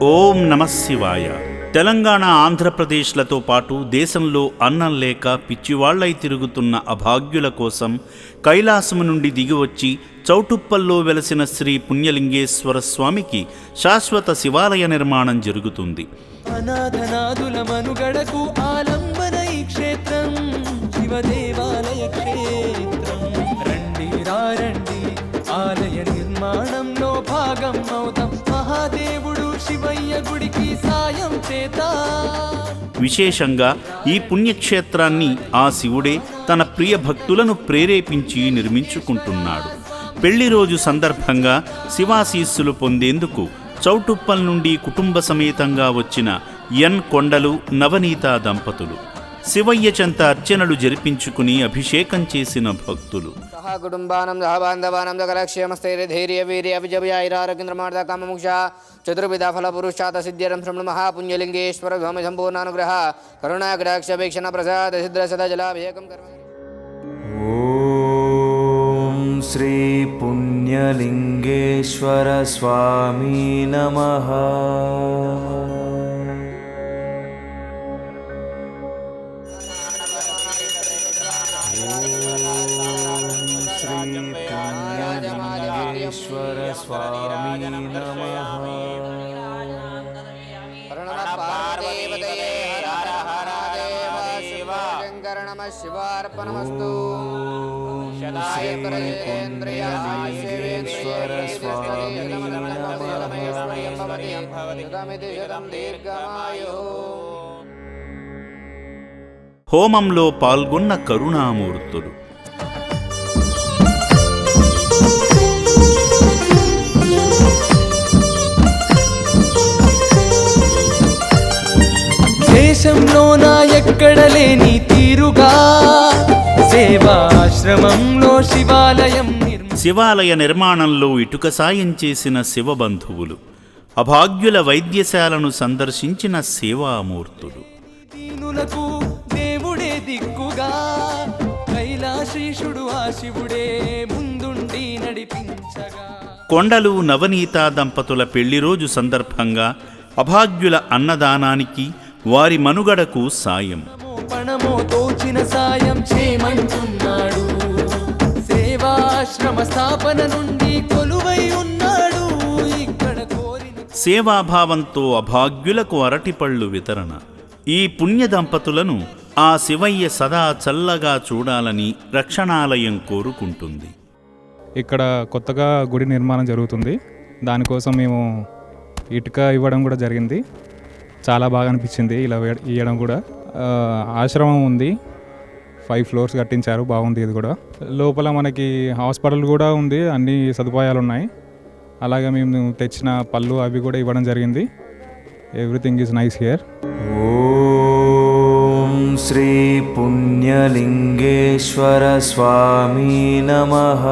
ఓం నమః శివాయ. తెలంగాణ, ఆంధ్రప్రదేశ్లతో పాటు దేశంలో అన్నం లేక పిచ్చివాళ్లై తిరుగుతున్న అభాగ్యుల కోసం కైలాసము నుండి దిగివచ్చి చౌటుప్పల్లో వెలసిన శ్రీ పుణ్యలింగేశ్వర స్వామికి శాశ్వత శివాలయ నిర్మాణం జరుగుతుంది. అనాథనాదుల మనుగడకు ఆలంబన ఈ క్షేత్రం శివదేవాలయ క్షేత్రం. రండి రండి ఆలయ నిర్మాణంలో భాగం అవుతాం. మహాదేవుడు శివయ్య గుడికి సాయం చేద్దాం. విశేషంగా ఈ పుణ్యక్షేత్రాన్ని ఆ శివుడే తన ప్రియ భక్తులను ప్రేరేపించి నిర్మించుకుంటున్నాడు. పెళ్లి రోజు సందర్భంగా శివాశీస్సులు పొందేందుకు చౌటుప్పల్ నుండి కుటుంబ సమేతంగా వచ్చిన ఎన్ కొండలు, నవనీత దంపతులు శివయ్య చెంత అర్చనలు జరిపించుకుని అభిషేకం చేసిన భక్తులు. సహ కుటుంబానం సహ బాంధవానం సకలక్షేమస్థైర్య ధైర్య వీర్య విజయాయిరారోగ్యంద్రమార్థ కామముక్ష చతుర్విధ ఫల పురుషాత సిద్ధ్యరం శ్రమణ మహాపుణ్యలింగేశ్వర స్వామి సంపూర్ణానుగ్రహ కరుణాకటాక్షేక్షణ ప్రసాద సిద్ర సదా జలాభిషేకం కర్మ. ఓం శ్రీ పుణ్యలింగేశ్వర స్వామి నమః. శ్రీపుణ్యలింగేశ్వర స్వామి నమః. శివార్పణమస్తు. శ్రీపుణ్యలింగేశ్వర స్వామి హోమంలో పాల్గొన్న కరుణామూర్తులు. దేశంలోన ఎక్కడ లేని తీరుగా సేవాశ్రమంలో శివాలయం శివాలయ నిర్మాణంలో ఇటుక సాయం చేసిన శివబంధువులు, అభాగ్యుల వైద్యశాలను సందర్శించిన సేవామూర్తులు. దీనులకు దేవుడే దిక్కుగా కైలాశీషుడు ఆ శివుడే ముందుండి నడిపించగా. కొండలు, నవనీత దంపతుల పెళ్లి రోజు సందర్భంగా అభాగ్యుల అన్నదానానికి, వారి మనుగడకు సాయం. పణమో తోచిన సాయం చేయమంటున్నాడు. సేవాశ్రమ స్థాపన నుండి కొలువై ఉన్నాడు. ఇక్కడ కోరిన సేవాభావంతో అభాగ్యులకు అరటిపళ్ళు వితరణ. ఈ పుణ్య దంపతులను ఆ శివయ్య సదా చల్లగా చూడాలని రక్షణాలయం కోరుకుంటుంది. ఇక్కడ కొత్తగా గుడి నిర్మాణం జరుగుతుంది. దానికోసం మేము ఇటుక ఇవ్వడం కూడా జరిగింది. చాలా బాగా అనిపించింది ఇలా ఇవ్వడం కూడా. ఆశ్రమం ఉంది, 5 floors కట్టించారు, బాగుంది. ఇది కూడా లోపల మనకి హాస్పిటల్ కూడా ఉంది, అన్ని సదుపాయాలు ఉన్నాయి. అలాగే మేము తెచ్చిన పళ్ళు అవి కూడా ఇవ్వడం జరిగింది. Everything is nice here. Om Shri Punyalingeshwara Swami నమః.